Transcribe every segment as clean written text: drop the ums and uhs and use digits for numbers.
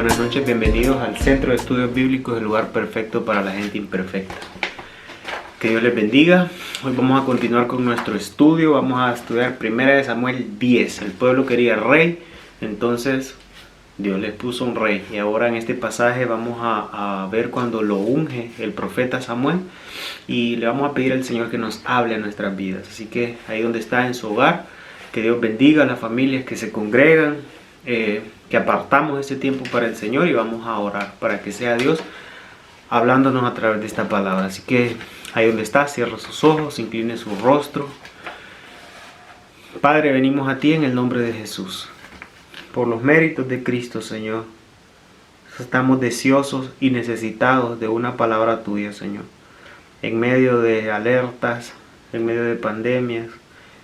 buenas noches, bienvenidos al Centro de Estudios Bíblicos, el lugar perfecto para la gente imperfecta. Que Dios les bendiga. Hoy vamos a continuar con nuestro estudio, vamos a estudiar 1 Samuel 10. El pueblo quería rey, entonces Dios les puso un rey. Y ahora en este pasaje vamos a ver cuando lo unge el profeta Samuel y le vamos a pedir al Señor que nos hable a nuestras vidas. Así que ahí donde está en su hogar, que Dios bendiga a las familias que se congregan, que apartamos ese tiempo para el Señor y vamos a orar para que sea Dios hablándonos a través de esta palabra. Así que ahí donde está, cierra sus ojos, incline su rostro. Padre, venimos a ti en el nombre de Jesús. Por los méritos de Cristo, Señor, estamos deseosos y necesitados de una palabra tuya, Señor. En medio de alertas, en medio de pandemias,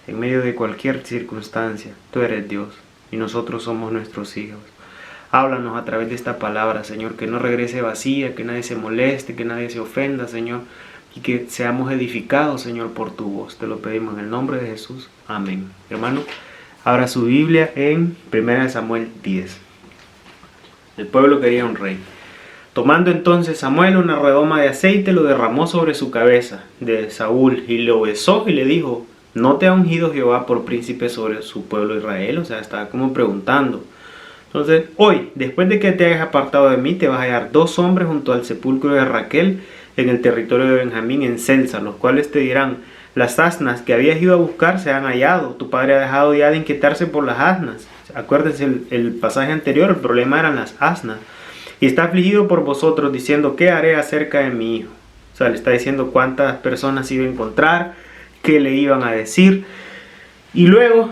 en medio de cualquier circunstancia, tú eres Dios y nosotros somos nuestros hijos. Háblanos a través de esta palabra, Señor, que no regrese vacía, que nadie se moleste, que nadie se ofenda, Señor, y que seamos edificados, Señor, por tu voz. Te lo pedimos en el nombre de Jesús. Amén. Hermano, abra su Biblia en 1 Samuel 10. El pueblo quería un rey. Tomando entonces Samuel una redoma de aceite, lo derramó sobre su cabeza de Saúl y lo besó y le dijo: ¿no te ha ungido Jehová por príncipe sobre su pueblo Israel? O sea, estaba como preguntando. Entonces, hoy, después de que te hayas apartado de mí, te vas a hallar 2 hombres junto al sepulcro de Raquel en el territorio de Benjamín en Selsa, los cuales te dirán: las asnas que habías ido a buscar se han hallado. Tu padre ha dejado ya de inquietarse por las asnas. Acuérdense el pasaje anterior, el problema eran las asnas. Y está afligido por vosotros, diciendo: ¿qué haré acerca de mi hijo? O sea, le está diciendo cuántas personas iba a encontrar, qué le iban a decir. Y luego,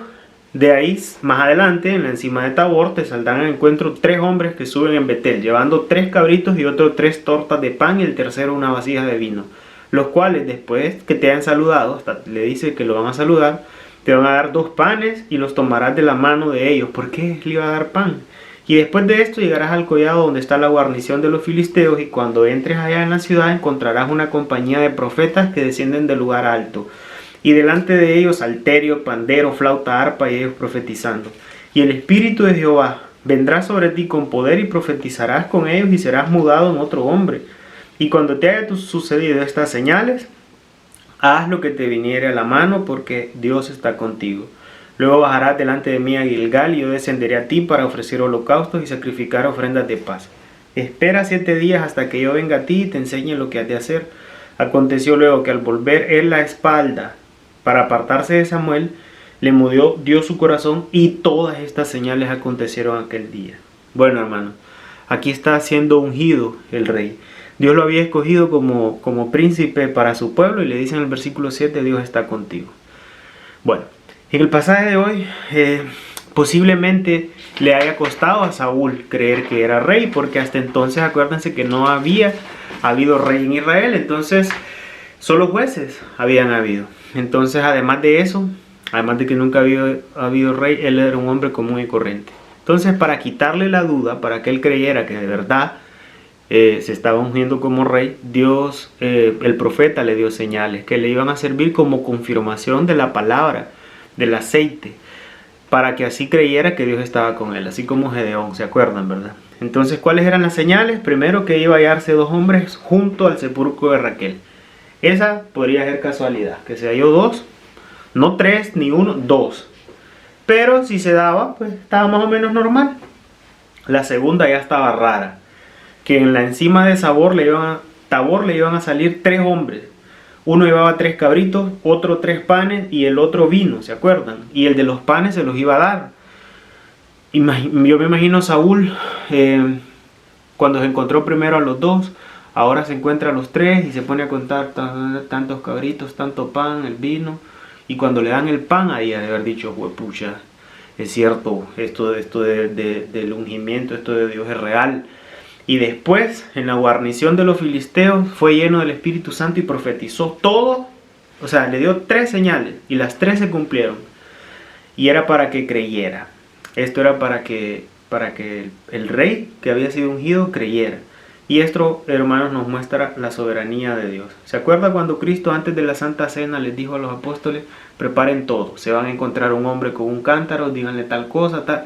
de ahí, más adelante, en la encima de Tabor, te saldrán al encuentro 3 hombres que suben en Betel, llevando 3 cabritos y otros 3 tortas de pan, y el tercero una vasija de vino. Los cuales, después que te hayan saludado, hasta le dice que lo van a saludar, te van a dar 2 panes y los tomarás de la mano de ellos. ¿Por qué le iba a dar pan? Y después de esto llegarás al collado donde está la guarnición de los filisteos, y cuando entres allá en la ciudad encontrarás una compañía de profetas que descienden del lugar alto. Y delante de ellos salterio, pandero, flauta, arpa, y ellos profetizando. Y el Espíritu de Jehová vendrá sobre ti con poder, y profetizarás con ellos y serás mudado en otro hombre. Y cuando te haya sucedido estas señales, haz lo que te viniere a la mano, porque Dios está contigo. Luego bajarás delante de mí a Gilgal, y yo descenderé a ti para ofrecer holocaustos y sacrificar ofrendas de paz. Espera 7 días hasta que yo venga a ti y te enseñe lo que has de hacer. Aconteció luego que al volver él la espalda para apartarse de Samuel, le mudó Dios su corazón, y todas estas señales acontecieron aquel día. Bueno, hermano, aquí está siendo ungido el rey. Dios lo había escogido como príncipe para su pueblo, y le dice en el versículo 7, Dios está contigo. Bueno, en el pasaje de hoy, posiblemente le haya costado a Saúl creer que era rey, porque hasta entonces acuérdense que no había habido rey en Israel, entonces solo jueces habían habido. Entonces, además de eso, además de que nunca había habido rey, él era un hombre común y corriente. Entonces, para quitarle la duda, para que él creyera que de verdad se estaba ungiendo como rey, Dios, el profeta le dio señales que le iban a servir como confirmación de la palabra, del aceite, para que así creyera que Dios estaba con él, así como Gedeón, ¿se acuerdan, verdad? Entonces, ¿cuáles eran las señales? Primero, que iba a hallarse 2 hombres junto al sepulcro de Raquel. Esa podría ser casualidad, que se halló 2, no 3 ni 1, 2. Pero si se daba, pues estaba más o menos normal. La segunda ya estaba rara, que en la encima de Tabor le iban a salir 3 hombres. Uno llevaba 3 cabritos, otro 3 panes y el otro vino, ¿se acuerdan? Y el de los panes se los iba a dar. Yo me imagino Saúl, cuando se encontró primero a los 2, ahora se encuentra a los 3 y se pone a contar tantos cabritos, tanto pan, el vino. Y cuando le dan el pan, ahí ha de haber dicho: pucha, es cierto, esto del ungimiento, esto de Dios es real. Y después, en la guarnición de los filisteos, fue lleno del Espíritu Santo y profetizó todo. O sea, le dio 3 señales y las 3 se cumplieron. Y era para que creyera. Esto era para que el rey que había sido ungido creyera. Y esto, hermanos, nos muestra la soberanía de Dios. ¿Se acuerda cuando Cristo antes de la Santa Cena les dijo a los apóstoles: preparen todo, se van a encontrar un hombre con un cántaro, díganle tal cosa, tal?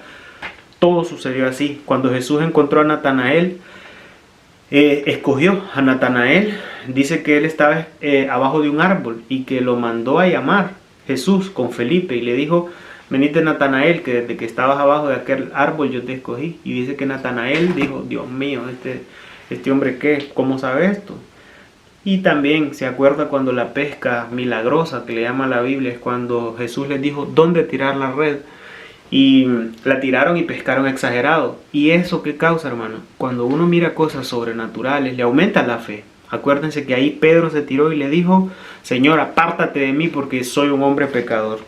todo sucedió así. Cuando Jesús encontró a Natanael, escogió a Natanael, dice que él estaba abajo de un árbol y que lo mandó a llamar Jesús con Felipe y le dijo: venite, Natanael, que desde que estabas abajo de aquel árbol yo te escogí. Y dice que Natanael dijo: Dios mío, este hombre, ¿qué? ¿Cómo sabe esto? Y también se acuerda cuando la pesca milagrosa, que le llama la Biblia, es cuando Jesús les dijo dónde tirar la red. Y la tiraron y pescaron exagerado. ¿Y eso qué causa, hermano? Cuando uno mira cosas sobrenaturales, le aumenta la fe. Acuérdense que ahí Pedro se tiró y le dijo: Señor, apártate de mí porque soy un hombre pecador.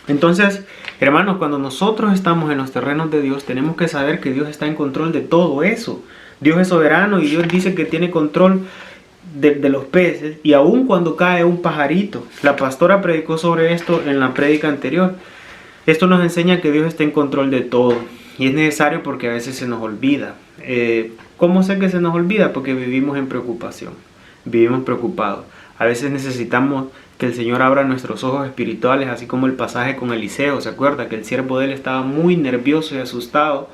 Entonces, hermanos, cuando nosotros estamos en los terrenos de Dios, tenemos que saber que Dios está en control de todo eso. Dios es soberano y Dios dice que tiene control de los peces, y aun cuando cae un pajarito. La pastora predicó sobre esto en la prédica anterior. Esto nos enseña que Dios está en control de todo, y es necesario porque a veces se nos olvida. ¿Cómo sé que se nos olvida? Porque vivimos en preocupación, vivimos preocupados. A veces necesitamos que el Señor abra nuestros ojos espirituales, así como el pasaje con Eliseo. ¿Se acuerda? Que el siervo de él estaba muy nervioso y asustado,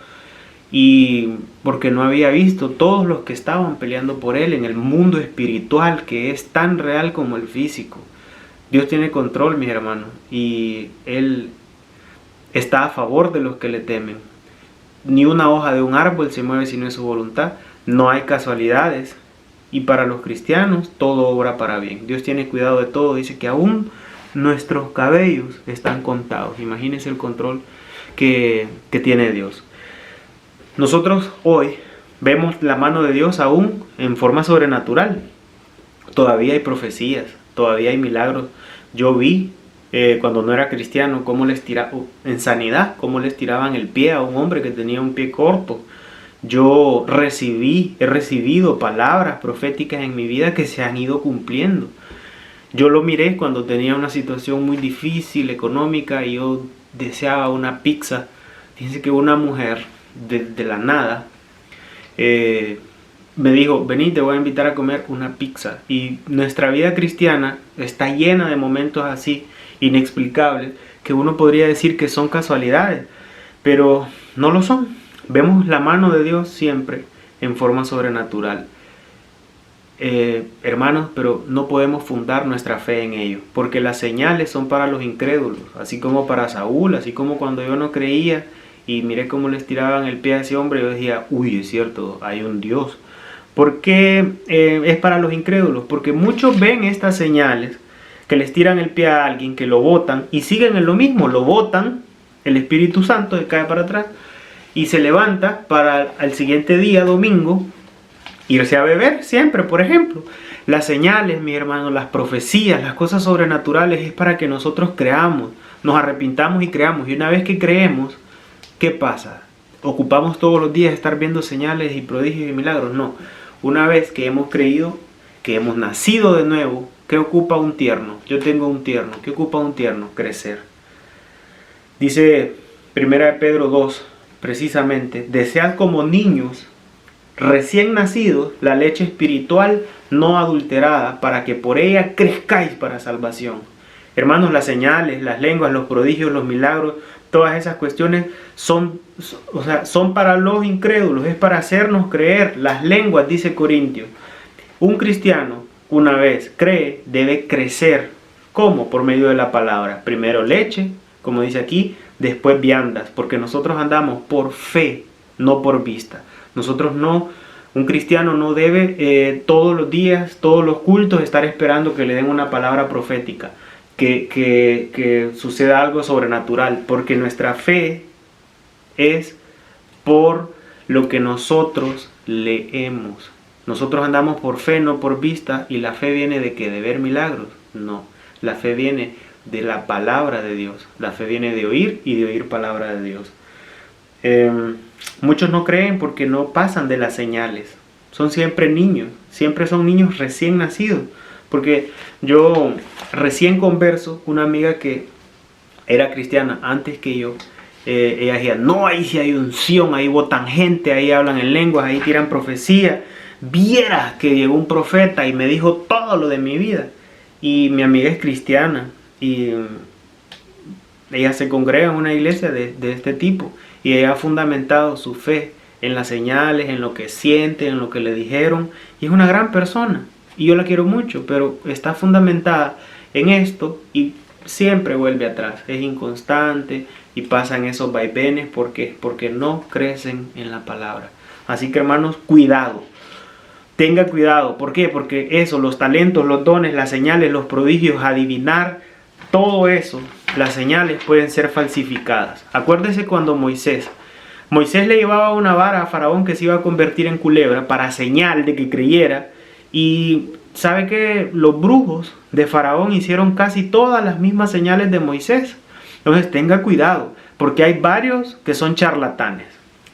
y porque no había visto todos los que estaban peleando por él en el mundo espiritual, que es tan real como el físico. Dios tiene control, mis hermanos, y Él está a favor de los que le temen. Ni una hoja de un árbol se mueve si no es su voluntad. No hay casualidades. Y para los cristianos todo obra para bien. Dios tiene cuidado de todo. Dice que aún nuestros cabellos están contados. Imagínense el control que tiene Dios. Nosotros hoy vemos la mano de Dios aún en forma sobrenatural. Todavía hay profecías, todavía hay milagros. Yo vi cuando no era cristiano cómo les tiraban en sanidad, cómo les tiraban el pie a un hombre que tenía un pie corto. Yo he recibido palabras proféticas en mi vida que se han ido cumpliendo. Yo lo miré cuando tenía una situación muy difícil económica y yo deseaba una pizza. Fíjense que una mujer de la nada me dijo: vení, te voy a invitar a comer una pizza. Y nuestra vida cristiana está llena de momentos así inexplicables que uno podría decir que son casualidades, pero no lo son. Vemos la mano de Dios siempre en forma sobrenatural. Hermanos, pero no podemos fundar nuestra fe en ello, porque las señales son para los incrédulos, así como para Saúl, así como cuando yo no creía y miré cómo les tiraban el pie a ese hombre, yo decía: uy, es cierto, hay un Dios. ¿Por qué es para los incrédulos? Porque muchos ven estas señales, que les tiran el pie a alguien, que lo botan y siguen en lo mismo, lo botan, el Espíritu Santo se cae para atrás y se levanta para al siguiente día, domingo, irse a beber siempre, por ejemplo. Las señales, mi hermano, las profecías, las cosas sobrenaturales es para que nosotros creamos, nos arrepintamos y creamos. Y una vez que creemos, ¿qué pasa? ¿Ocupamos todos los días estar viendo señales y prodigios y milagros? No. Una vez que hemos creído, que hemos nacido de nuevo, ¿qué ocupa un tierno? Yo tengo un tierno. ¿Qué ocupa un tierno? Crecer. Dice 1 Pedro 2, precisamente: desead como niños recién nacidos la leche espiritual no adulterada, para que por ella crezcáis para salvación. Hermanos, las señales, las lenguas, los prodigios, los milagros, todas esas cuestiones son para los incrédulos, es para hacernos creer. Las lenguas, dice Corintios, un cristiano, una vez cree, debe crecer. ¿Cómo? Por medio de la palabra. Primero leche, como dice aquí, después viandas, porque nosotros andamos por fe, no por vista. Nosotros no, un cristiano no debe todos los días, todos los cultos, estar esperando que le den una palabra profética, que suceda algo sobrenatural, porque nuestra fe es por lo que nosotros leemos. Nosotros andamos por fe, no por vista. ¿Y la fe viene de qué? ¿De ver milagros? No, la fe viene de la palabra de Dios. La fe viene de oír y de oír palabra de Dios. Muchos no creen porque no pasan de las señales. Son siempre niños, siempre son niños recién nacidos. Porque yo recién converso, una amiga que era cristiana antes que yo, ella decía: no, ahí sí hay unción, ahí botan gente, ahí hablan en lenguas, ahí tiran profecía. Vieras que llegó un profeta y me dijo todo lo de mi vida. Y mi amiga es cristiana y ella se congrega en una iglesia de este tipo y ella ha fundamentado su fe en las señales, en lo que siente, en lo que le dijeron, y es una gran persona y yo la quiero mucho, pero está fundamentada en esto y siempre vuelve atrás, es inconstante y pasan esos vaivenes porque no crecen en la palabra. Así que hermanos, cuidado. Tenga cuidado. ¿Por qué? Porque eso, los talentos, los dones, las señales, los prodigios, adivinar, todo eso, las señales pueden ser falsificadas. Acuérdese cuando Moisés le llevaba una vara a Faraón que se iba a convertir en culebra para señal de que creyera. Y sabe que los brujos de Faraón hicieron casi todas las mismas señales de Moisés. Entonces tenga cuidado, porque hay varios que son charlatanes,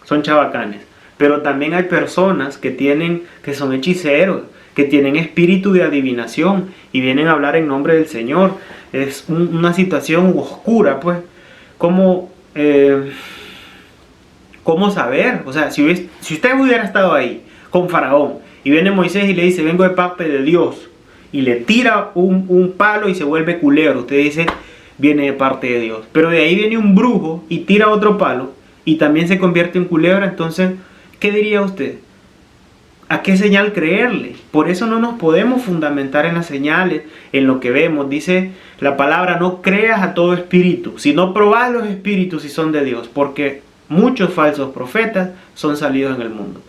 son chabacanes. Pero también hay personas que son hechiceros, que tienen espíritu de adivinación y vienen a hablar en nombre del Señor. Es una situación oscura, pues. ¿Cómo saber? O sea, si usted hubiera estado ahí con Faraón y viene Moisés y le dice, vengo de parte de Dios, y le tira un palo y se vuelve culebro, usted dice, viene de parte de Dios. Pero de ahí viene un brujo y tira otro palo y también se convierte en culebra, entonces, ¿qué diría usted? ¿A qué señal creerle? Por eso no nos podemos fundamentar en las señales, en lo que vemos. Dice la palabra, no creas a todo espíritu, sino probad los espíritus si son de Dios, porque muchos falsos profetas son salidos en el mundo.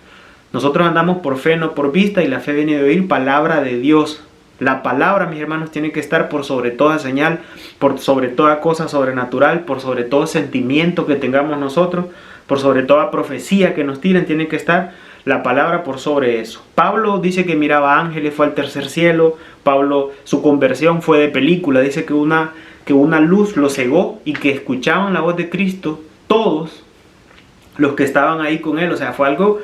Nosotros andamos por fe, no por vista, y la fe viene de oír palabra de Dios. La palabra, mis hermanos, tiene que estar por sobre toda señal, por sobre toda cosa sobrenatural, por sobre todo sentimiento que tengamos nosotros, por sobre toda profecía que nos tiren, tiene que estar la palabra por sobre eso. Pablo dice que miraba ángeles, fue al tercer cielo. Pablo, su conversión fue de película. Dice que una luz lo cegó y que escuchaban la voz de Cristo todos los que estaban ahí con él. O sea, fue algo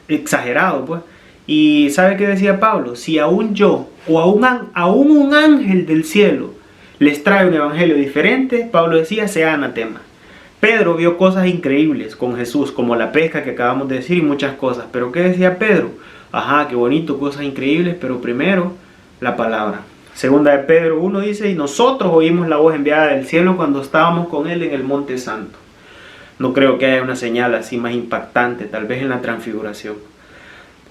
exagerado, pues. Y ¿sabe qué decía Pablo? Si aún yo o aún un ángel del cielo les trae un evangelio diferente, Pablo decía, sea anatema. Pedro vio cosas increíbles con Jesús, como la pesca que acabamos de decir y muchas cosas. ¿Pero qué decía Pedro? Ajá, qué bonito, cosas increíbles, pero primero la palabra. Segunda de Pedro 1 dice, y nosotros oímos la voz enviada del cielo cuando estábamos con él en el monte santo. No creo que haya una señal así más impactante, tal vez en la transfiguración.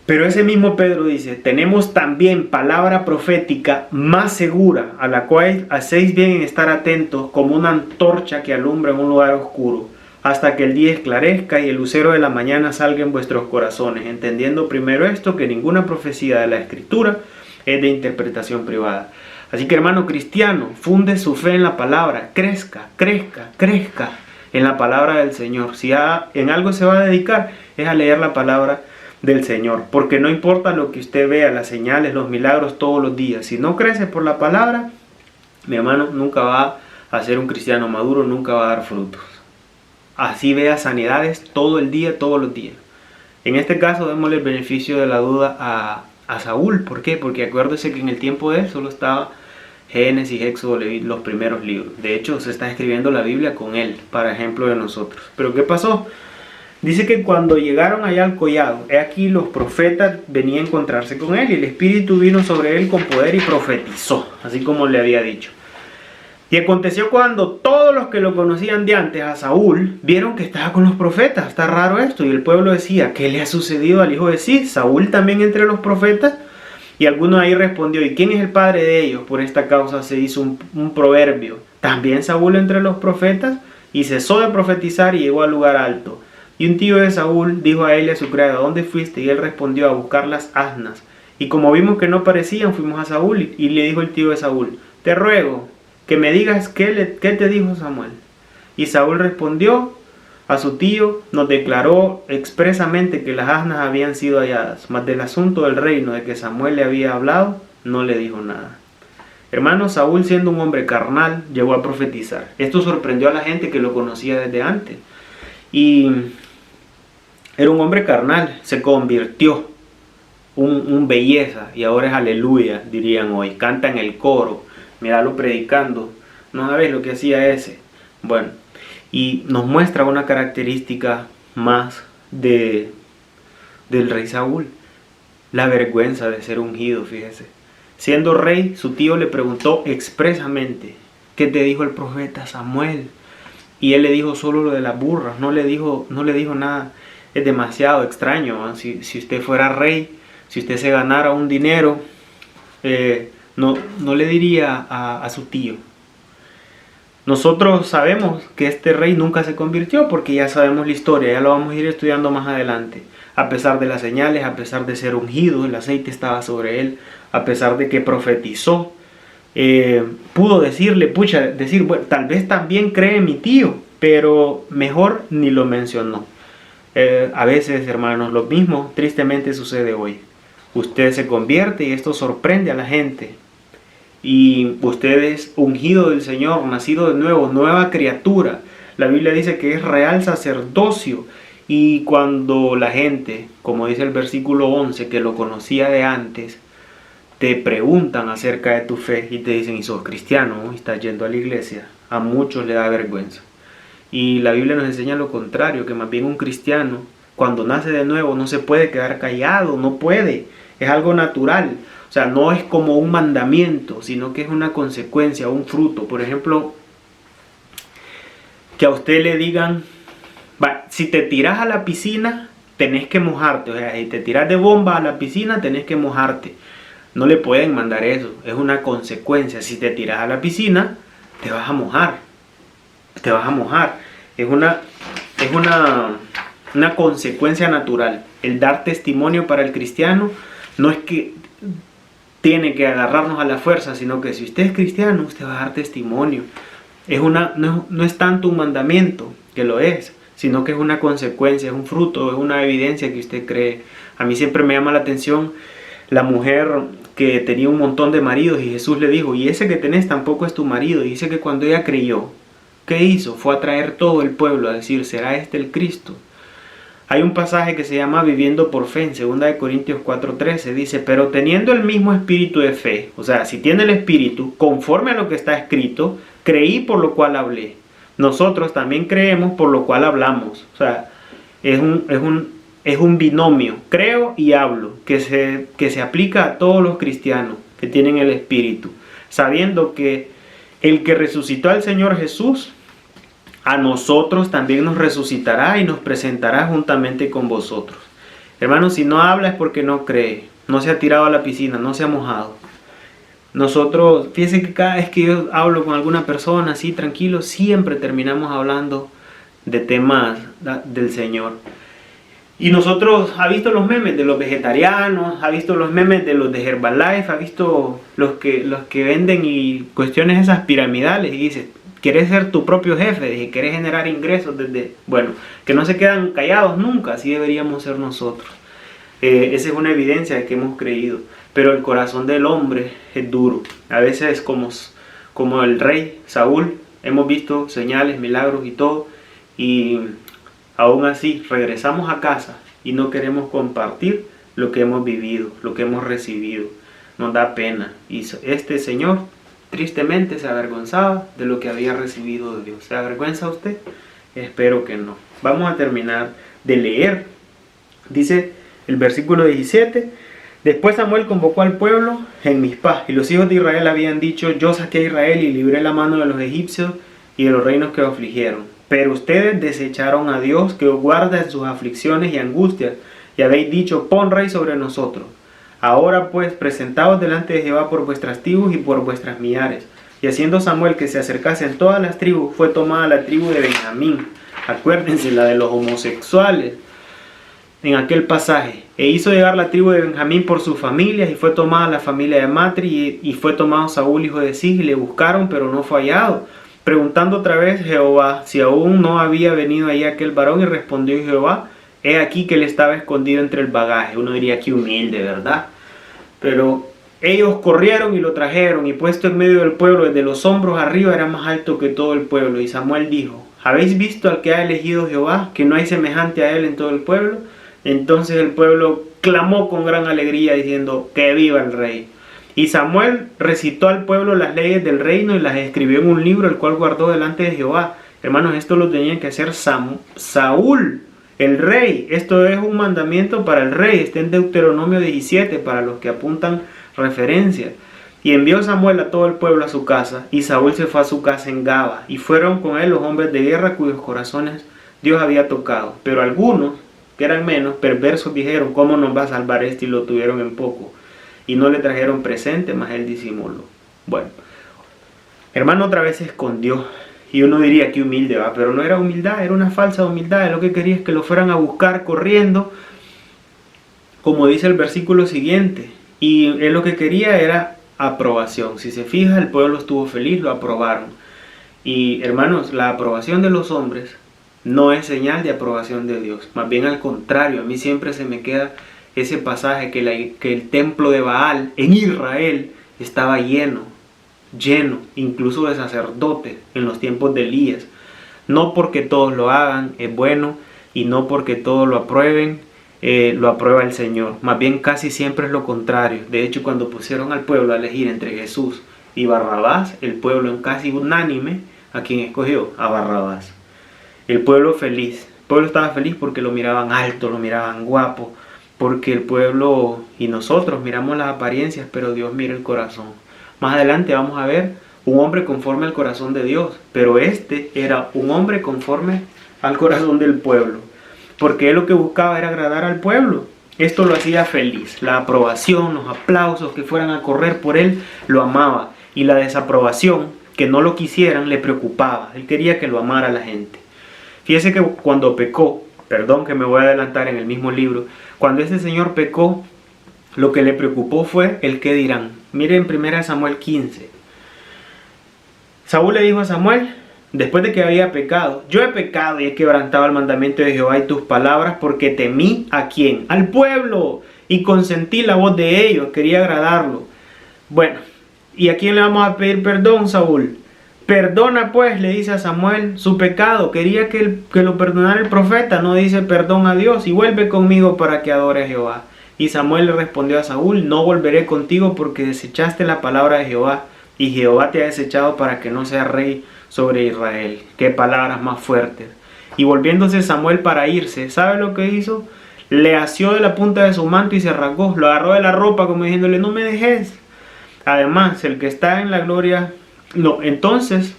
Pero ese mismo Pedro dice, tenemos también palabra profética más segura, a la cual hacéis bien en estar atentos como una antorcha que alumbra en un lugar oscuro, hasta que el día esclarezca y el lucero de la mañana salga en vuestros corazones, entendiendo primero esto, que ninguna profecía de la Escritura es de interpretación privada. Así que hermano cristiano, funde su fe en la palabra, crezca en la palabra del Señor. Si en algo se va a dedicar, es a leer la palabra del Señor, porque no importa lo que usted vea, las señales, los milagros todos los días, si no crece por la palabra, mi hermano, nunca va a ser un cristiano maduro, nunca va a dar frutos. Así vea sanidades todo el día, todos los días. En este caso, démosle el beneficio de la duda a Saúl. ¿Por qué? Porque acuérdese que en el tiempo de él solo estaba Génesis, Éxodo, Levítico, los primeros libros. De hecho, se está escribiendo la Biblia con él, para ejemplo de nosotros. ¿Pero qué pasó? Dice que cuando llegaron allá al collado, he aquí los profetas venían a encontrarse con él y el Espíritu vino sobre él con poder y profetizó, así como le había dicho. Y aconteció cuando todos los que lo conocían de antes a Saúl vieron que estaba con los profetas. Está raro esto. Y el pueblo decía, ¿qué le ha sucedido al hijo de Cis? ¿Saúl también entre los profetas? Y alguno ahí respondió, ¿y quién es el padre de ellos? Por esta causa se hizo un proverbio. ¿También Saúl entre los profetas? Y cesó de profetizar y llegó al lugar alto. Y un tío de Saúl dijo a él y a su criado, ¿a dónde fuiste? Y él respondió, a buscar las asnas. Y como vimos que no parecían, fuimos a Saúl. Y le dijo el tío de Saúl, te ruego que me digas qué te dijo Samuel. Y Saúl respondió a su tío, nos declaró expresamente que las asnas habían sido halladas, mas del asunto del reino de que Samuel le había hablado, no le dijo nada. Hermano, Saúl, siendo un hombre carnal, llegó a profetizar. Esto sorprendió a la gente que lo conocía desde antes. Y era un hombre carnal, se convirtió, un belleza, y ahora es aleluya, dirían hoy. Canta en el coro, míralo predicando. No sabes lo que hacía ese. Bueno, y nos muestra una característica más del rey Saúl, la vergüenza de ser ungido, fíjese. Siendo rey, su tío le preguntó expresamente, ¿qué te dijo el profeta Samuel? y él le dijo solo lo de las burras, no le dijo nada. Es demasiado extraño, ¿no? Si usted fuera rey, si usted se ganara un dinero, no le diría a su tío. Nosotros sabemos que este rey nunca se convirtió porque ya sabemos la historia, ya lo vamos a ir estudiando más adelante. A pesar de las señales, a pesar de ser ungido, el aceite estaba sobre él, a pesar de que profetizó, pudo decir, bueno, tal vez también cree mi tío, pero mejor ni lo mencionó. A veces, hermanos, lo mismo tristemente sucede hoy. Usted se convierte y esto sorprende a la gente. Y usted es ungido del Señor, nacido de nuevo, nueva criatura. La Biblia dice que es real sacerdocio. Y cuando la gente, como dice el versículo 11, que lo conocía de antes, te preguntan acerca de tu fe y te dicen, ¿y sos cristiano? ¿Y estás yendo a la iglesia? A muchos le da vergüenza. Y la Biblia nos enseña lo contrario, que más bien un cristiano, cuando nace de nuevo, no se puede quedar callado, no puede. Es algo natural. O sea, no es como un mandamiento, sino que es una consecuencia, un fruto. Por ejemplo, que a usted le digan, si te tiras a la piscina, tenés que mojarte. O sea, si te tiras de bomba a la piscina, tenés que mojarte. No le pueden mandar eso, es una consecuencia. Si te tiras a la piscina, te vas a mojar. Te vas a mojar. Es una consecuencia natural. El dar testimonio para el cristiano no es que tiene que agarrarnos a la fuerza, sino que si usted es cristiano, usted va a dar testimonio. No es tanto un mandamiento, que lo es, sino que es una consecuencia, es un fruto, es una evidencia que usted cree. A mí siempre me llama la atención la mujer que tenía un montón de maridos y Jesús le dijo, y ese que tenés tampoco es tu marido. Y dice que cuando ella creyó, ¿qué hizo? Fue a traer todo el pueblo a decir, ¿será este el Cristo? Hay un pasaje que se llama Viviendo por Fe en 2 Corintios 4:13. Dice, pero teniendo el mismo espíritu de fe, o sea, si tiene el espíritu, conforme a lo que está escrito, creí por lo cual hablé. Nosotros también creemos por lo cual hablamos. O sea, es un binomio, creo y hablo, que se aplica a todos los cristianos que tienen el espíritu, sabiendo que el que resucitó al Señor Jesús, a nosotros también nos resucitará y nos presentará juntamente con vosotros. Hermanos, si no habla es porque no cree, no se ha tirado a la piscina, no se ha mojado. Nosotros, fíjense que cada vez que yo hablo con alguna persona así tranquilo, siempre terminamos hablando de temas del Señor. Y nosotros, ha visto los memes de los vegetarianos, ha visto los memes de los de Herbalife, ha visto los que venden y cuestiones esas piramidales y dice, ¿quieres ser tu propio jefe? Dije, ¿quieres generar ingresos desde...? Bueno, que no se quedan callados nunca, así deberíamos ser nosotros. Esa es una evidencia de que hemos creído. Pero el corazón del hombre es duro. A veces como el rey Saúl, hemos visto señales, milagros y todo. Y aún así regresamos a casa y no queremos compartir lo que hemos vivido, lo que hemos recibido. Nos da pena. Y este señor tristemente se avergonzaba de lo que había recibido de Dios. ¿Se avergüenza usted? Espero que no. Vamos a terminar de leer. Dice el versículo 17. Después Samuel convocó al pueblo en Mizpah, y los hijos de Israel habían dicho, yo saqué a Israel y libré la mano de los egipcios y de los reinos que afligieron. Pero ustedes desecharon a Dios que os guarda en sus aflicciones y angustias, y habéis dicho, pon rey sobre nosotros. Ahora pues, presentaos delante de Jehová por vuestras tribus y por vuestras millares. Y haciendo Samuel que se acercasen todas las tribus, fue tomada la tribu de Benjamín. Acuérdense, la de los homosexuales, en aquel pasaje. E hizo llegar la tribu de Benjamín por sus familias, y fue tomada la familia de Matri, y fue tomado Saúl, hijo de Cis, y le buscaron, pero no fue hallado. Preguntando otra vez Jehová si aún no había venido ahí aquel varón, y respondió Jehová, he aquí que él estaba escondido entre el bagaje. Uno diría que humilde, ¿verdad? Pero ellos corrieron y lo trajeron, y puesto en medio del pueblo, desde los hombros arriba, era más alto que todo el pueblo. Y Samuel dijo, ¿habéis visto al que ha elegido Jehová, que no hay semejante a él en todo el pueblo? Entonces el pueblo clamó con gran alegría, diciendo, que viva el rey. Y Samuel recitó al pueblo las leyes del reino y las escribió en un libro, el cual guardó delante de Jehová. Hermanos, esto lo tenía que hacer Saúl, el rey. Esto es un mandamiento para el rey. Está en Deuteronomio 17, para los que apuntan referencias. Y envió Samuel a todo el pueblo a su casa, y Saúl se fue a su casa en Gaba, y fueron con él los hombres de guerra cuyos corazones Dios había tocado. Pero algunos, que eran menos, perversos, dijeron, ¿cómo nos va a salvar este? Y lo tuvieron en poco. Y no le trajeron presente, mas él disimuló. Bueno, hermano, otra vez se escondió. Y uno diría que humilde, va, pero no era humildad, era una falsa humildad. Lo que quería es que lo fueran a buscar corriendo, como dice el versículo siguiente. Y él lo que quería era aprobación. Si se fija, el pueblo estuvo feliz, lo aprobaron. Y hermanos, la aprobación de los hombres no es señal de aprobación de Dios. Más bien al contrario, a mí siempre se me queda ese pasaje que el templo de Baal en Israel estaba lleno, incluso de sacerdotes en los tiempos de Elías. No porque todos lo hagan es bueno, y no porque todos lo aprueben, lo aprueba el Señor. Más bien casi siempre es lo contrario. De hecho, cuando pusieron al pueblo a elegir entre Jesús y Barrabás, el pueblo en casi unánime, ¿a quién escogió? A Barrabás. El pueblo feliz. El pueblo estaba feliz porque lo miraban alto, lo miraban guapo, porque el pueblo y nosotros miramos las apariencias, pero Dios mira el corazón. Más adelante vamos a ver un hombre conforme al corazón de Dios, pero este era un hombre conforme al corazón del pueblo, porque él lo que buscaba era agradar al pueblo. Esto lo hacía feliz. La aprobación, los aplausos que fueran a correr por él, lo amaba. Y la desaprobación, que no lo quisieran, le preocupaba. Él quería que lo amara la gente. Fíjese que cuando pecó, perdón que me voy a adelantar en el mismo libro, cuando ese señor pecó, lo que le preocupó fue el qué dirán. Miren 1 Samuel 15. Saúl le dijo a Samuel, después de que había pecado, yo he pecado y he quebrantado el mandamiento de Jehová y tus palabras, porque temí ¿a quién? Al pueblo, y consentí la voz de ellos, quería agradarlo. Bueno, ¿y a quién le vamos a pedir perdón, Saúl? Perdona pues, le dice a Samuel, su pecado. Quería que lo perdonara el profeta, no dice perdón a Dios, y vuelve conmigo para que adore a Jehová. Y Samuel le respondió a Saúl, no volveré contigo porque desechaste la palabra de Jehová, y Jehová te ha desechado para que no seas rey sobre Israel. Qué palabras más fuertes. Y volviéndose Samuel para irse, ¿sabe lo que hizo? Le asió de la punta de su manto y se rasgó, lo agarró de la ropa como diciéndole, no me dejes. Además, el que está en la gloria... No, entonces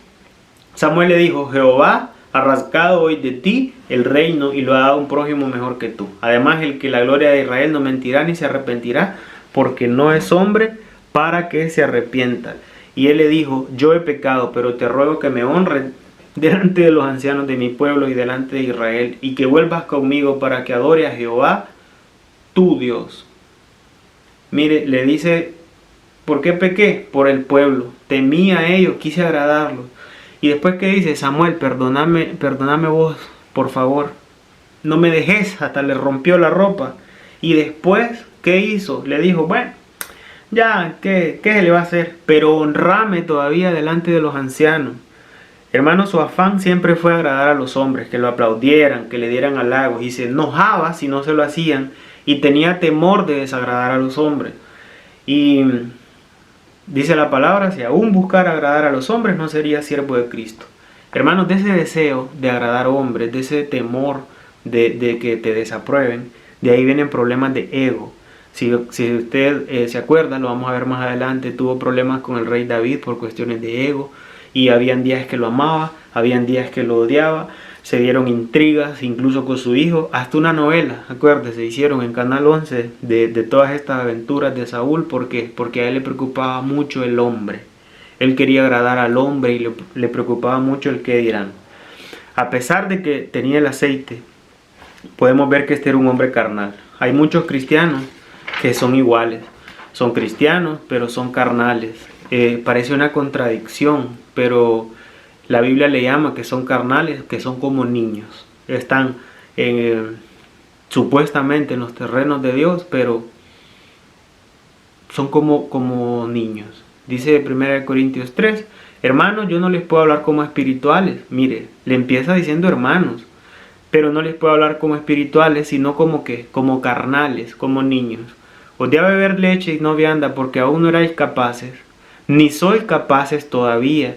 Samuel le dijo, Jehová ha rasgado hoy de ti el reino y lo ha dado a un prójimo mejor que tú. Además, el que la gloria de Israel no mentirá ni se arrepentirá, porque no es hombre para que se arrepienta. Y él le dijo, yo he pecado, pero te ruego que me honres delante de los ancianos de mi pueblo y delante de Israel, y que vuelvas conmigo para que adore a Jehová, tu Dios. Mire, le dice, ¿por qué pequé? Por el pueblo. Temí a ellos, quise agradarlos. Y después que dice, Samuel, perdóname vos, por favor. No me dejes, hasta le rompió la ropa. Y después, ¿qué hizo? Le dijo, bueno, ya, ¿qué se le va a hacer? Pero honrame todavía delante de los ancianos. Hermano, su afán siempre fue agradar a los hombres, que lo aplaudieran, que le dieran halagos. Y se enojaba si no se lo hacían. Y tenía temor de desagradar a los hombres. Y dice la palabra, si aún buscara agradar a los hombres, no sería siervo de Cristo. Hermanos, de ese deseo de agradar a hombres, de ese temor de que te desaprueben, de ahí vienen problemas de ego. Si usted se acuerda, lo vamos a ver más adelante, tuvo problemas con el rey David por cuestiones de ego, y habían días que lo amaba, habían días que lo odiaba, se dieron intrigas, incluso con su hijo, hasta una novela, acuérdese, hicieron en Canal 11 de todas estas aventuras de Saúl. ¿Por qué? Porque a él le preocupaba mucho el hombre. Él quería agradar al hombre y le preocupaba mucho el qué dirán. A pesar de que tenía el aceite, podemos ver que este era un hombre carnal. Hay muchos cristianos que son iguales. Son cristianos, pero son carnales. Parece una contradicción, pero la Biblia le llama que son carnales, que son como niños. Están supuestamente en los terrenos de Dios, pero son como niños. Dice 1 Corintios 3, hermanos, yo no les puedo hablar como espirituales. Mire, le empieza diciendo hermanos, pero no les puedo hablar como espirituales, sino como carnales, como niños. Os di a beber leche y no vianda, porque aún no erais capaces, ni sois capaces todavía.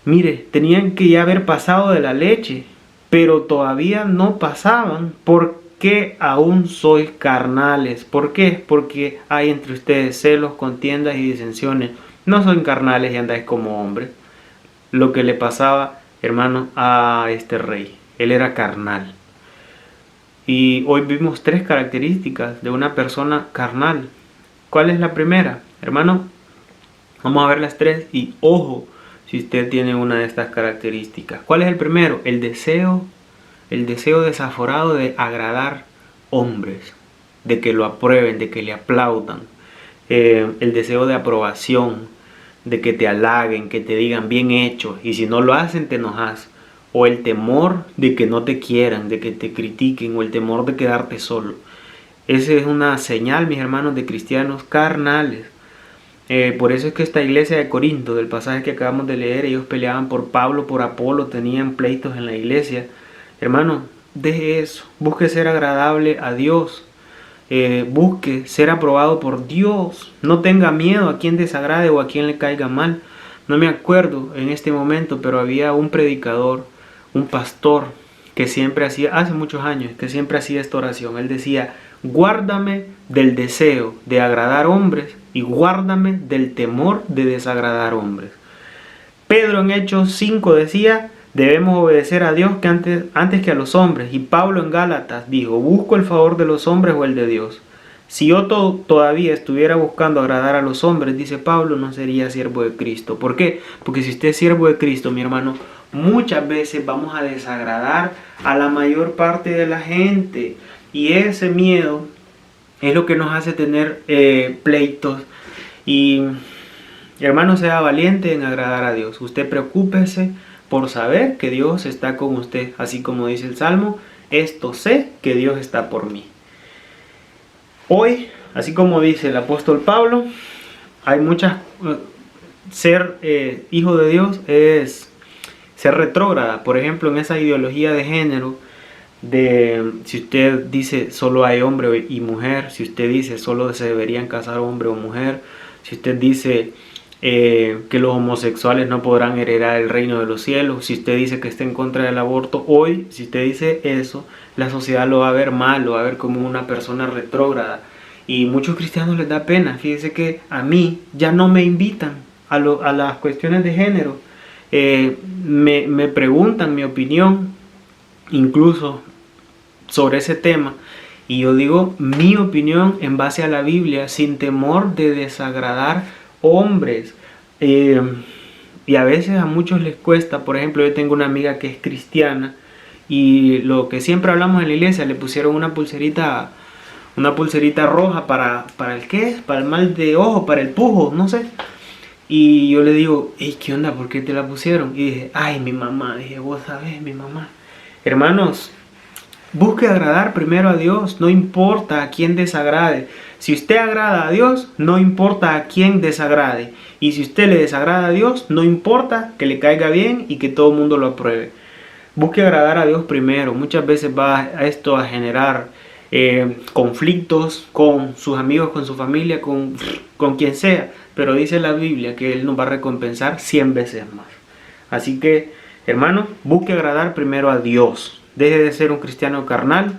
Mire, tenían que ya haber pasado de la leche, pero todavía no pasaban que aún sois carnales. ¿Por qué? Porque hay entre ustedes celos, contiendas y disensiones. No son carnales y andáis como hombres. Lo que le pasaba, hermano, a este rey. Él era carnal. Y hoy vimos 3 características de una persona carnal. ¿Cuál es la primera? Hermano, vamos a ver las 3 y ojo si usted tiene una de estas características. ¿Cuál es el primero? El deseo desaforado de agradar hombres, de que lo aprueben, de que le aplaudan. El deseo de aprobación, de que te halaguen, que te digan bien hecho, y si no lo hacen te enojas. O el temor de que no te quieran, de que te critiquen, o el temor de quedarte solo. Esa es una señal, mis hermanos, de cristianos carnales. Por eso es que esta iglesia de Corinto, del pasaje que acabamos de leer, ellos peleaban por Pablo, por Apolo, tenían pleitos en la iglesia. Hermano, deje eso, busque ser agradable a Dios, busque ser aprobado por Dios, no tenga miedo a quien desagrade o a quien le caiga mal. No me acuerdo en este momento, pero había un predicador, un pastor, que siempre hacía, hace muchos años, que siempre hacía esta oración. Él decía: guárdame del deseo de agradar hombres y guárdame del temor de desagradar hombres. Pedro en Hechos 5 decía: debemos obedecer a Dios antes que a los hombres. Y Pablo en Gálatas dijo: busco el favor de los hombres o el de Dios. Si yo todavía estuviera buscando agradar a los hombres, dice Pablo, no sería siervo de Cristo. ¿Por qué? Porque si usted es siervo de Cristo, mi hermano, muchas veces vamos a desagradar a la mayor parte de la gente. Y ese miedo es lo que nos hace tener pleitos. Y hermano, sea valiente en agradar a Dios. Usted preocúpese por saber que Dios está con usted. Así como dice el Salmo: esto sé que Dios está por mí. Hoy, así como dice el apóstol Pablo, hay muchas... ser hijo de Dios es ser retrógrada. Por ejemplo, en esa ideología de género, de si usted dice solo hay hombre y mujer, si usted dice solo se deberían casar hombre o mujer, si usted dice que los homosexuales no podrán heredar el reino de los cielos, si usted dice que está en contra del aborto, hoy, si usted dice eso, la sociedad lo va a ver mal, lo va a ver como una persona retrógrada. Y muchos cristianos les da pena. Fíjese que a mí ya no me invitan a las cuestiones de género. Me preguntan mi opinión, incluso sobre ese tema. Y yo digo mi opinión en base a la Biblia, sin temor de desagradar hombres. Y a veces a muchos les cuesta. Por ejemplo, yo tengo una amiga que es cristiana, y lo que siempre hablamos en la iglesia, le pusieron una pulserita roja para el ¿qué? Para el mal de ojo, para el pujo, no sé. Y yo le digo: hey, ¿qué onda? ¿Por qué te la pusieron? Y dije: ay, mi mamá. Dije: vos sabés, mi mamá. Hermanos, busque agradar primero a Dios, no importa a quién desagrade. Si usted agrada a Dios, no importa a quién desagrade. Y si usted le desagrada a Dios, no importa que le caiga bien y que todo el mundo lo apruebe. Busque agradar a Dios primero. Muchas veces va esto a generar conflictos con sus amigos, con su familia, con quien sea. Pero dice la Biblia que Él nos va a recompensar 100 veces más. Así que, hermano, busque agradar primero a Dios. Deje de ser un cristiano carnal.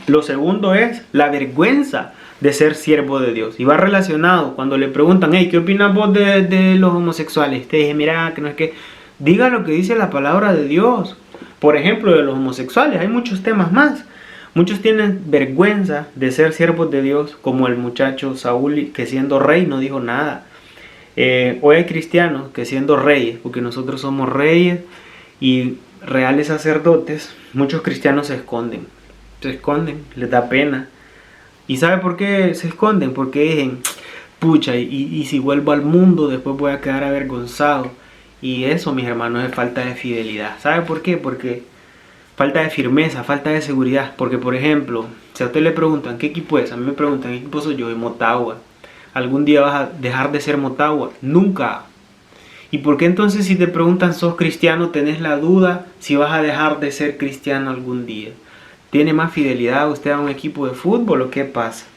Lo segundo es la vergüenza de ser siervo de Dios. Y va relacionado cuando le preguntan: hey, ¿qué opinas vos de los homosexuales? Te dije: mira, que no es que... Diga lo que dice la palabra de Dios. Por ejemplo, de los homosexuales, hay muchos temas más. Muchos tienen vergüenza de ser siervos de Dios, como el muchacho Saúl, que siendo rey no dijo nada. Hoy hay cristianos que siendo reyes, porque nosotros somos reyes y reales sacerdotes, muchos cristianos se esconden, les da pena. ¿Y sabe por qué se esconden? Porque dicen: pucha, y si vuelvo al mundo después voy a quedar avergonzado. Y eso, mis hermanos, es falta de fidelidad. ¿Sabe por qué? Porque falta de firmeza, falta de seguridad. Porque, por ejemplo, si a usted le preguntan ¿qué equipo es? A mí me preguntan ¿qué equipo soy yo? De Motagua. ¿Algún día vas a dejar de ser Motagua? Nunca. ¿Y por qué entonces si te preguntan ¿sos cristiano? Tenés la duda si vas a dejar de ser cristiano algún día. ¿Tiene más fidelidad usted a un equipo de fútbol o qué pasa?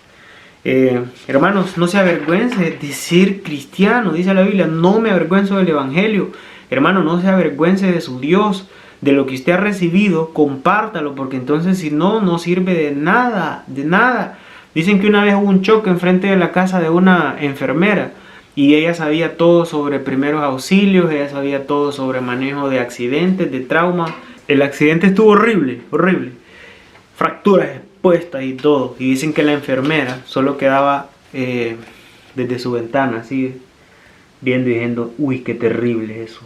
Hermanos, no se avergüence de ser cristiano. Dice la Biblia: no me avergüenzo del evangelio. Hermano, no se avergüence de su Dios. de lo que usted ha recibido, compártalo, porque entonces si no, no sirve de nada, de nada. Dicen que una vez hubo un choque enfrente de la casa de una enfermera y ella sabía todo sobre primeros auxilios, ella sabía todo sobre manejo de accidentes, de trauma. El accidente estuvo horrible, horrible. Fracturas expuestas y todo. Y dicen que la enfermera solo quedaba desde su ventana, así viendo y diciendo, uy, qué terrible eso.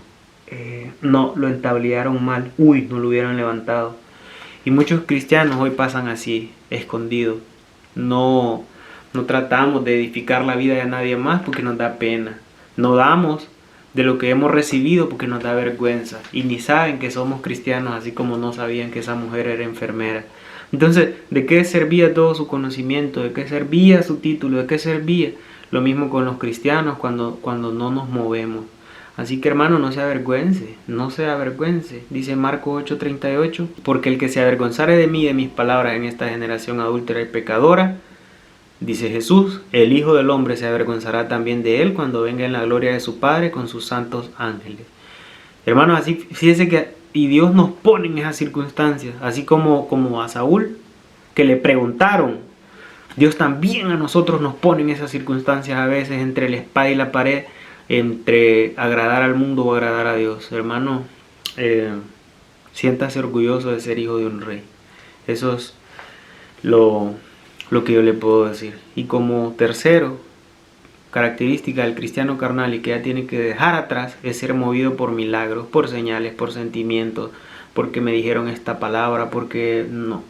No, lo entabliaron mal, uy, no lo hubieran levantado. Y muchos cristianos hoy pasan así, escondidos. No tratamos de edificar la vida de nadie más porque nos da pena. No damos de lo que hemos recibido porque nos da vergüenza. Y ni saben que somos cristianos, así como no sabían que esa mujer era enfermera. Entonces, ¿de qué servía todo su conocimiento? ¿De qué servía su título? ¿De qué servía? Lo mismo con los cristianos cuando no nos movemos. Así que hermano, no se avergüence, no se avergüence. Dice Marcos 8:38, porque el que se avergonzare de mí y de mis palabras en esta generación adúltera y pecadora, dice Jesús, el Hijo del Hombre se avergonzará también de él cuando venga en la gloria de su Padre con sus santos ángeles. Hermanos, así fíjense que y Dios nos pone en esas circunstancias, así como a Saúl, que le preguntaron. Dios también a nosotros nos pone en esas circunstancias a veces entre la espada y la pared, entre agradar al mundo o agradar a Dios. Hermano, siéntase orgulloso de ser hijo de un rey. Eso es lo que yo le puedo decir. Y como tercero característica del cristiano carnal y que ya tiene que dejar atrás es ser movido por milagros, por señales, por sentimientos, porque me dijeron esta palabra, porque no.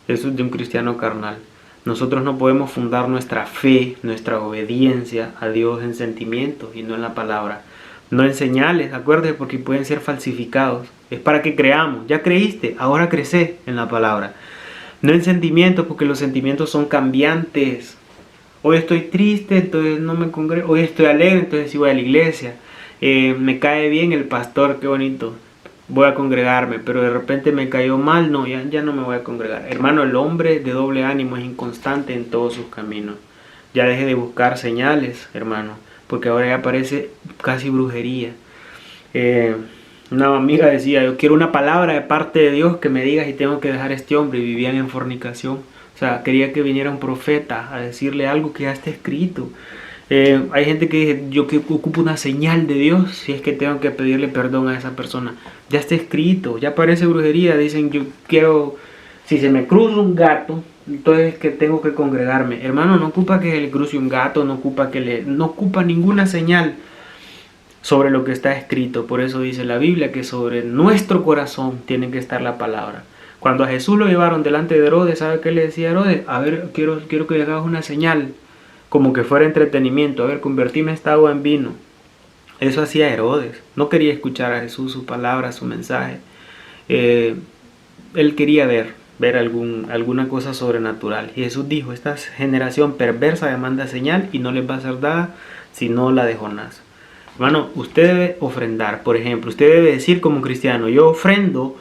Eso es de un cristiano carnal. Nosotros no podemos fundar nuestra fe, nuestra obediencia a Dios en sentimientos y no en la palabra. No en señales, acuérdate, porque pueden ser falsificados. Es para que creamos. Ya creíste, ahora crece en la palabra. No en sentimientos, porque los sentimientos son cambiantes. Hoy estoy triste, entonces no me congrego. Hoy estoy alegre, entonces sí voy a la iglesia. Me cae bien el pastor, qué bonito. Voy a congregarme, pero de repente me cayó mal, no, ya no me voy a congregar. Hermano, el hombre de doble ánimo es inconstante en todos sus caminos. Ya deje de buscar señales, hermano, porque ahora ya parece casi brujería. Una amiga decía, yo quiero una palabra de parte de Dios que me diga si tengo que dejar a este hombre, y vivían en fornicación. O sea, quería que viniera un profeta a decirle algo que ya está escrito. Hay gente que dice, yo que ocupo una señal de Dios si es que tengo que pedirle perdón a esa persona. Ya está escrito, ya parece brujería. Dicen, yo quiero, si se me cruza un gato, entonces que tengo que congregarme. Hermano, no ocupa que se le cruce un gato, no ocupa ninguna señal sobre lo que está escrito. Por eso dice la Biblia que sobre nuestro corazón tiene que estar la palabra. Cuando a Jesús lo llevaron delante de Herodes, ¿sabe qué le decía Herodes? A ver, quiero que le hagas una señal, como que fuera entretenimiento. A ver, convertime esta agua en vino. Eso hacía Herodes. No quería escuchar a Jesús, su palabra, su mensaje. Él quería ver alguna cosa sobrenatural. Y Jesús dijo, esta generación perversa demanda señal y no les va a ser dada sino la de Jonás. Hermano, usted debe ofrendar. Por ejemplo, usted debe decir como cristiano, yo ofrendo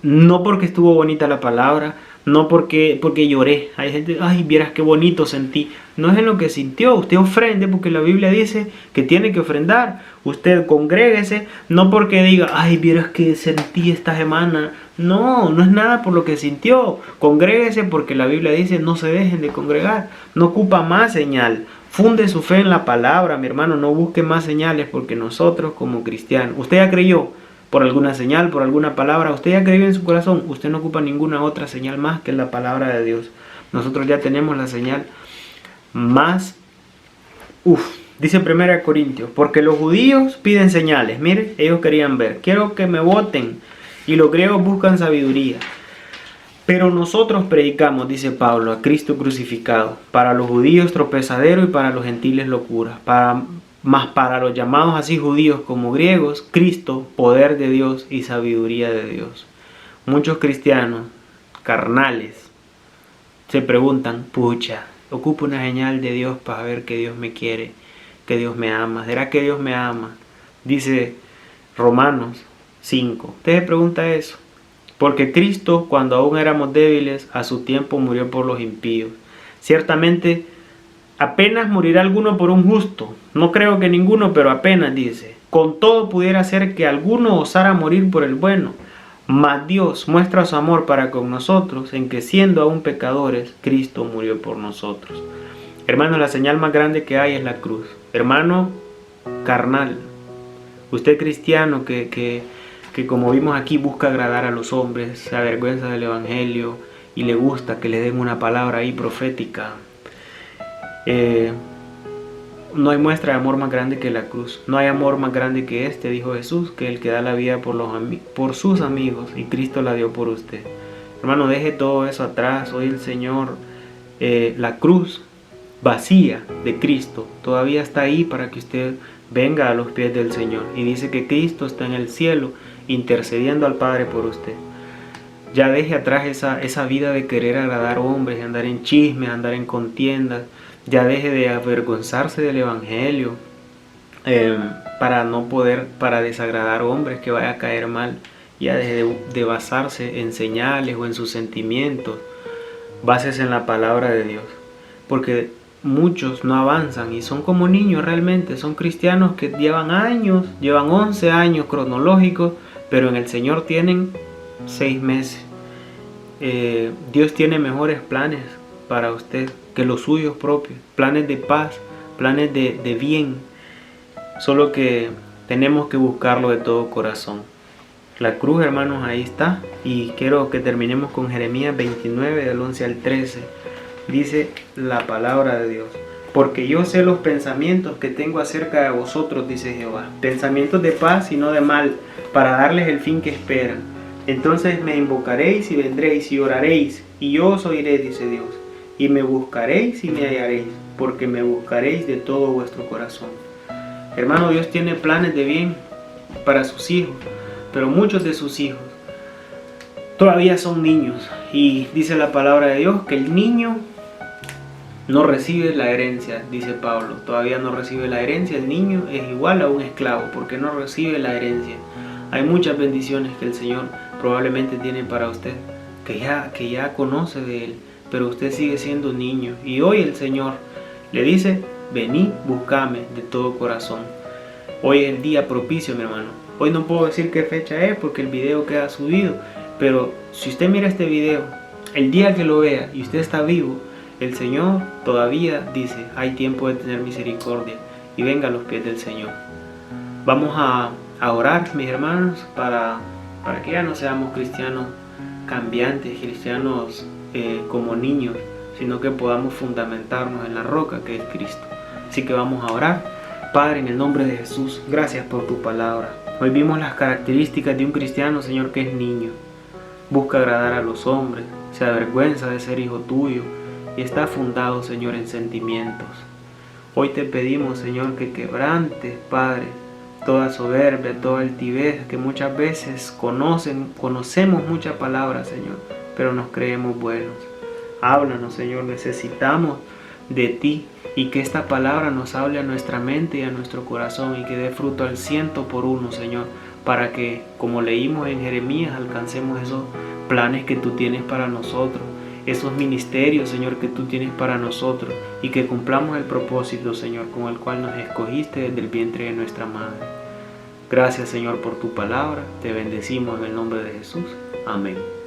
no porque estuvo bonita la palabra, no porque lloré. Hay gente, ay, vieras qué bonito sentí. No es en lo que sintió. Usted ofrende porque la Biblia dice que tiene que ofrendar. Usted congréguese, no porque diga, ay, vieras que sentí esta semana. No es nada por lo que sintió. Congréguese porque la Biblia dice, no se dejen de congregar. No ocupa más señal. Funde su fe en la palabra, mi hermano. No busque más señales porque nosotros como cristianos, usted ya creyó. Por alguna señal, por alguna palabra, usted ya creyó en su corazón, usted no ocupa ninguna otra señal más que la palabra de Dios. Nosotros ya tenemos la señal más, dice 1 Corintios, porque los judíos piden señales, mire, ellos querían ver, quiero que me voten, y los griegos buscan sabiduría. Pero nosotros predicamos, dice Pablo, a Cristo crucificado, para los judíos tropezadero y para los gentiles locura, mas para los llamados así judíos como griegos, Cristo, poder de Dios y sabiduría de Dios. Muchos cristianos carnales se preguntan, pucha, ocupo una señal de Dios para ver que Dios me quiere, que Dios me ama. ¿Será que Dios me ama? Dice Romanos 5. Usted se pregunta eso. Porque Cristo, cuando aún éramos débiles, a su tiempo murió por los impíos. Ciertamente, apenas morirá alguno por un justo. No creo que ninguno, pero apenas dice. Con todo pudiera ser que alguno osara morir por el bueno. Mas Dios muestra su amor para con nosotros en que siendo aún pecadores, Cristo murió por nosotros. Hermano, la señal más grande que hay es la cruz. Hermano carnal, usted cristiano que como vimos aquí busca agradar a los hombres, se avergüenza del evangelio y le gusta que le den una palabra ahí profética. No hay muestra de amor más grande que la cruz. No hay amor más grande que este, dijo Jesús, que el que da la vida por sus amigos, y Cristo la dio por usted. Hermano, deje todo eso atrás. Hoy el Señor, la cruz vacía de Cristo, todavía está ahí para que usted venga a los pies del Señor. Y dice que Cristo está en el cielo intercediendo al Padre por usted. Ya deje atrás esa vida de querer agradar hombres, de andar en chismes, andar en contiendas. Ya deje de avergonzarse del evangelio para desagradar hombres que vaya a caer mal. Ya deje de basarse en señales o en sus sentimientos. Básese en la palabra de Dios. Porque muchos no avanzan y son como niños realmente. Son cristianos que llevan años, llevan 11 años cronológicos, pero en el Señor tienen 6 meses. Dios tiene mejores planes para usted que los suyos propios, planes de paz, planes de bien, solo que tenemos que buscarlo de todo corazón. La cruz, hermanos, ahí está, y quiero que terminemos con Jeremías 29 del 11 al 13. Dice la palabra de Dios: porque yo sé los pensamientos que tengo acerca de vosotros, dice Jehová, pensamientos de paz y no de mal, para darles el fin que esperan. Entonces me invocaréis y vendréis y oraréis, y yo os oiré, dice Dios. Y me buscaréis y me hallaréis, porque me buscaréis de todo vuestro corazón. Hermano, Dios tiene planes de bien para sus hijos, pero muchos de sus hijos todavía son niños. Y dice la palabra de Dios que el niño no recibe la herencia, dice Pablo. Todavía no recibe la herencia. El niño es igual a un esclavo porque no recibe la herencia. Hay muchas bendiciones que el Señor probablemente tiene para usted, que ya conoce de Él, pero usted sigue siendo niño. Y hoy el Señor le dice: vení, buscame de todo corazón. Hoy es el día propicio, mi hermano. Hoy no puedo decir qué fecha es porque el video queda subido, pero si usted mira este video, el día que lo vea y usted está vivo, el Señor todavía dice: hay tiempo de tener misericordia, y venga a los pies del Señor. Vamos a orar, mis hermanos, para que ya no seamos cristianos cambiantes, cristianos como niños, sino que podamos fundamentarnos en la roca que es Cristo. Así que vamos a orar. Padre, en el nombre de Jesús, gracias por tu palabra. Hoy vimos las características de un cristiano, Señor, que es niño. Busca agradar a los hombres, se avergüenza de ser hijo tuyo y está fundado, Señor, en sentimientos. Hoy te pedimos, Señor, que quebrantes, Padre, toda soberbia, toda altivez, que muchas veces conocemos muchas palabras, Señor, pero nos creemos buenos. Háblanos, Señor, necesitamos de ti, y que esta palabra nos hable a nuestra mente y a nuestro corazón, y que dé fruto al 100%, Señor, para que, como leímos en Jeremías, alcancemos esos planes que tú tienes para nosotros, esos ministerios, Señor, que tú tienes para nosotros, y que cumplamos el propósito, Señor, con el cual nos escogiste desde el vientre de nuestra madre. Gracias, Señor, por tu palabra. Te bendecimos en el nombre de Jesús. Amén.